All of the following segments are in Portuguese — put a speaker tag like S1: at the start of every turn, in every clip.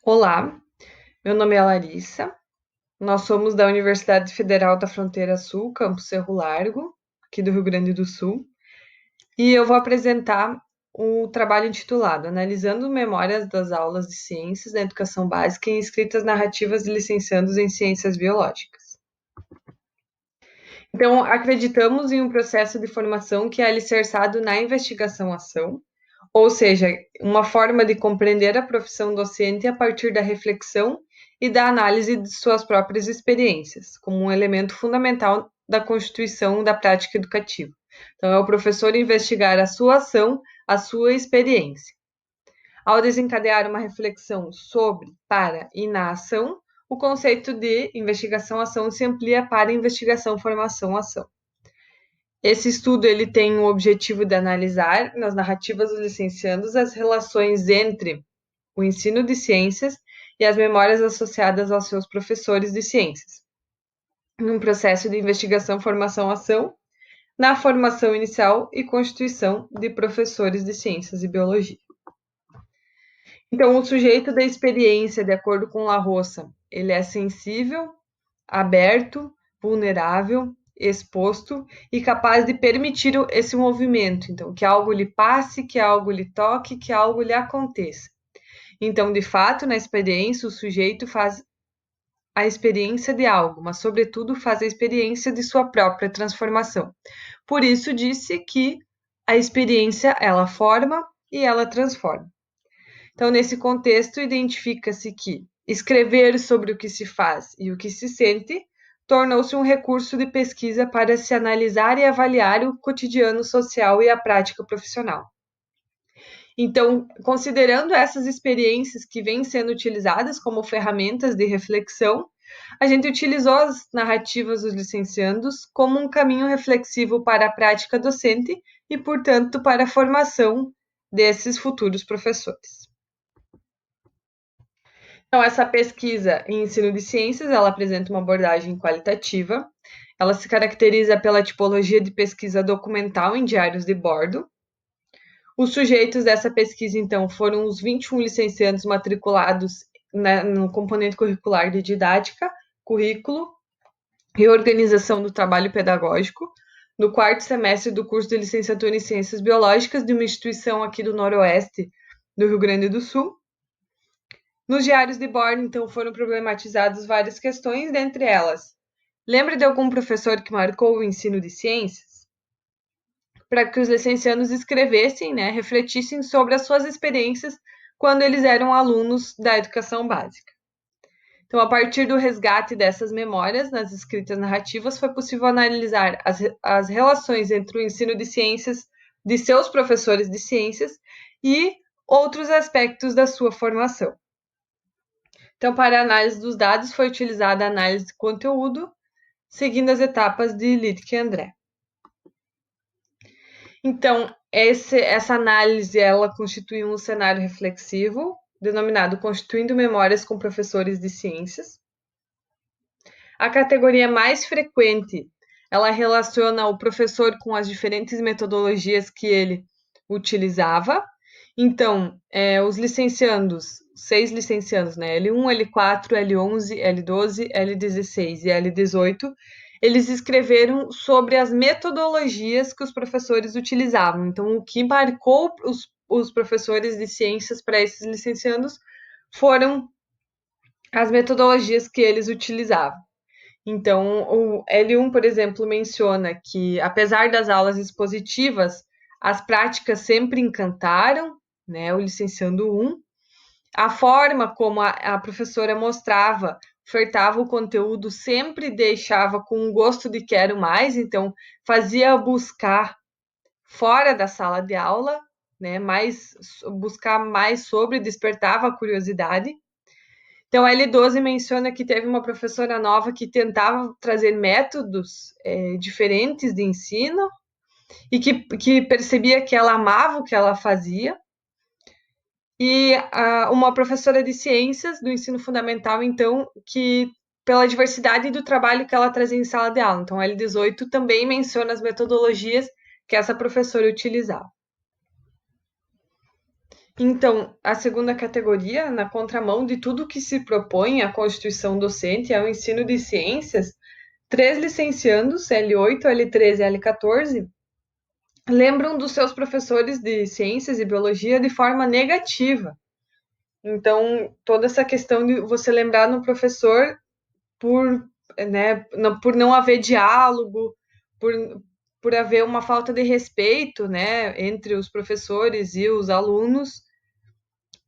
S1: Olá, meu nome é Larissa. Nós somos da Universidade Federal da Fronteira Sul, campus Cerro Largo, aqui do Rio Grande do Sul, e eu vou apresentar o trabalho intitulado Analisando Memórias das Aulas de Ciências da Educação Básica em Escritas Narrativas de Licenciandos em Ciências Biológicas. Então, acreditamos em um processo de formação que é alicerçado na investigação-ação, ou seja, uma forma de compreender a profissão docente a partir da reflexão e da análise de suas próprias experiências, como um elemento fundamental da constituição da prática educativa. Então, é o professor investigar a sua ação, a sua experiência. Ao desencadear uma reflexão sobre, para e na ação, o conceito de investigação-ação se amplia para investigação-formação-ação. Esse estudo ele tem o objetivo de analisar, nas narrativas dos licenciandos, as relações entre o ensino de ciências e as memórias associadas aos seus professores de ciências, num processo de investigação, formação, ação, na formação inicial e constituição de professores de ciências e biologia. Então, o sujeito da experiência, de acordo com La Roça, ele é sensível, aberto, vulnerável, exposto e capaz de permitir esse movimento. Então, que algo lhe passe, que algo lhe toque, que algo lhe aconteça. Então, de fato, na experiência, o sujeito faz a experiência de algo, mas, sobretudo, faz a experiência de sua própria transformação. Por isso, disse que a experiência, ela forma e ela transforma. Então, nesse contexto, identifica-se que escrever sobre o que se faz e o que se sente tornou-se um recurso de pesquisa para se analisar e avaliar o cotidiano social e a prática profissional. Então, considerando essas experiências que vêm sendo utilizadas como ferramentas de reflexão, a gente utilizou as narrativas dos licenciandos como um caminho reflexivo para a prática docente e, portanto, para a formação desses futuros professores. Então, essa pesquisa em ensino de ciências, ela apresenta uma abordagem qualitativa, ela se caracteriza pela tipologia de pesquisa documental em diários de bordo. Os sujeitos dessa pesquisa, então, foram os 21 licenciandos matriculados no componente curricular de didática, currículo e organização do trabalho pedagógico, no quarto semestre do curso de licenciatura em Ciências Biológicas de uma instituição aqui do Noroeste do Rio Grande do Sul. Nos diários de bordo, então, foram problematizadas várias questões, dentre elas: lembra de algum professor que marcou o ensino de ciências? Para que os licencianos escrevessem, refletissem sobre as suas experiências quando eles eram alunos da educação básica. Então, a partir do resgate dessas memórias nas escritas narrativas, foi possível analisar as relações entre o ensino de ciências de seus professores de ciências e outros aspectos da sua formação. Então, para a análise dos dados, foi utilizada a análise de conteúdo, seguindo as etapas de Littke e André. Então, essa análise ela constitui um cenário reflexivo, denominado Constituindo Memórias com Professores de Ciências. A categoria mais frequente, ela relaciona o professor com as diferentes metodologias que ele utilizava. Então, os licenciandos, 6 licenciandos, L1, L4, L11, L12, L16 e L18, eles escreveram sobre as metodologias que os professores utilizavam. Então, o que marcou os professores de ciências para esses licenciandos foram as metodologias que eles utilizavam. Então, o L1, por exemplo, menciona que, apesar das aulas expositivas, as práticas sempre encantaram, o licenciando 1. A forma como a professora mostrava, ofertava o conteúdo, sempre deixava com um gosto de quero mais, então fazia buscar fora da sala de aula, buscar mais sobre, despertava a curiosidade. Então, a L12 menciona que teve uma professora nova que tentava trazer métodos diferentes de ensino e que percebia que ela amava o que ela fazia. E uma professora de ciências do ensino fundamental, então, que pela diversidade do trabalho que ela trazia em sala de aula. Então, a L18 também menciona as metodologias que essa professora utilizava. Então, a segunda categoria, na contramão de tudo que se propõe à Constituição docente, é o ensino de ciências. 3 licenciandos, L8, L13 e L14, lembram dos seus professores de ciências e biologia de forma negativa. Então, toda essa questão de você lembrar no professor por, né, por não haver diálogo, por, por haver uma falta de respeito, né, entre os professores e os alunos,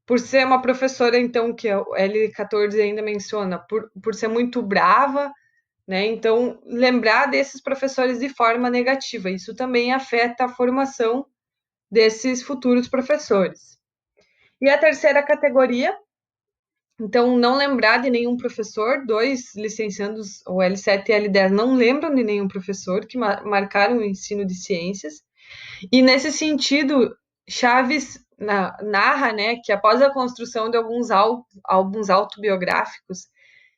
S1: por ser uma professora, então, que o L14 ainda menciona, por ser muito brava, né? Então, lembrar desses professores de forma negativa, isso também afeta a formação desses futuros professores. E a terceira categoria, então, não lembrar de nenhum professor, 2 licenciandos, o L7 e L10, não lembram de nenhum professor que marcaram o ensino de ciências. E nesse sentido, Chaves narra, né, que após a construção de alguns álbuns autobiográficos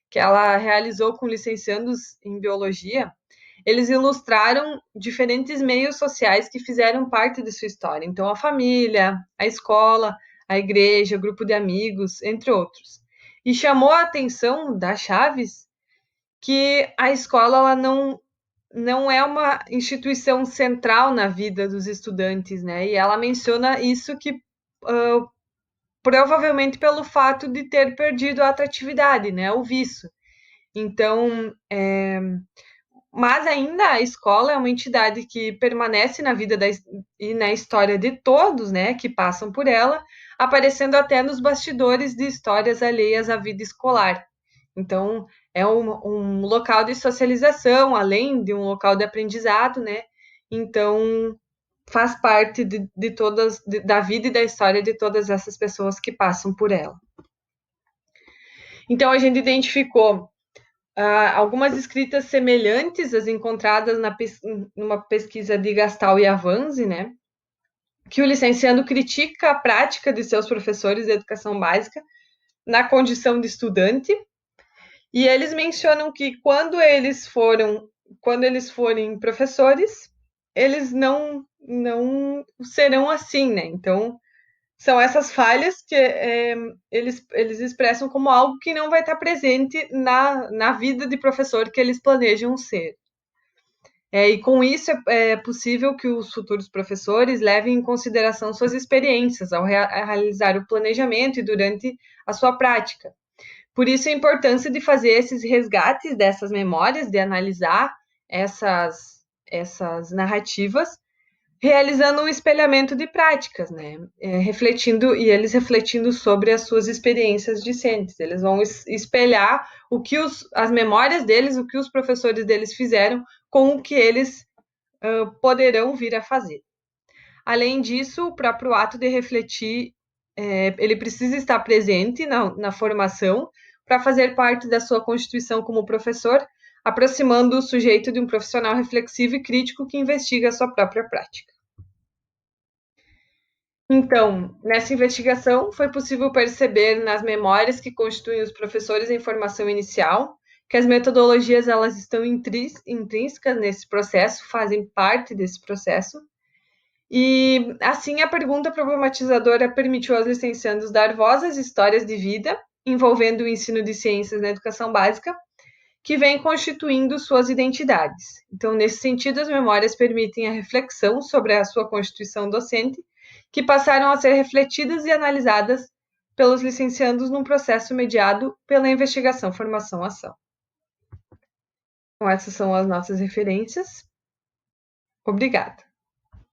S1: que ela realizou com licenciandos em biologia, eles ilustraram diferentes meios sociais que fizeram parte de sua história. Então, a família, a escola, a igreja, o grupo de amigos, entre outros. E chamou a atenção da Chaves que a escola ela não é uma instituição central na vida dos estudantes, né? E ela menciona isso que provavelmente pelo fato de ter perdido a atratividade, né? O vício. Então, mas ainda a escola é uma entidade que permanece na vida e na história de todos, né, que passam por ela, aparecendo até nos bastidores de histórias alheias à vida escolar. Então, é um local de socialização, além de um local de aprendizado, né? Então, faz parte de todas, da vida e da história de todas essas pessoas que passam por ela. Então, a gente identificou algumas escritas semelhantes às encontradas numa pesquisa de Gastal e Avanzi, né? Que o licenciando critica a prática de seus professores de educação básica na condição de estudante, e eles mencionam que quando eles forem professores, eles não serão assim, né? Então, são essas falhas que eles expressam como algo que não vai estar presente na vida de professor que eles planejam ser. E com isso é possível que os futuros professores levem em consideração suas experiências ao realizar o planejamento e durante a sua prática. Por isso a importância de fazer esses resgates dessas memórias, de analisar essas narrativas, realizando um espelhamento de práticas, né? Eles refletindo sobre as suas experiências discentes. Eles vão espelhar as memórias deles, o que os professores deles fizeram com o que eles poderão vir a fazer. Além disso, o próprio ato de refletir, ele precisa estar presente na formação para fazer parte da sua constituição como professor, aproximando o sujeito de um profissional reflexivo e crítico que investiga a sua própria prática. Então, nessa investigação, foi possível perceber nas memórias que constituem os professores em formação inicial que as metodologias elas estão intrínsecas nesse processo, fazem parte desse processo. E, assim, a pergunta problematizadora permitiu aos licenciandos dar voz às histórias de vida envolvendo o ensino de ciências na educação básica, que vem constituindo suas identidades. Então, nesse sentido, as memórias permitem a reflexão sobre a sua constituição docente, que passaram a ser refletidas e analisadas pelos licenciandos num processo mediado pela investigação, formação, ação. Então, essas são as nossas referências. Obrigada.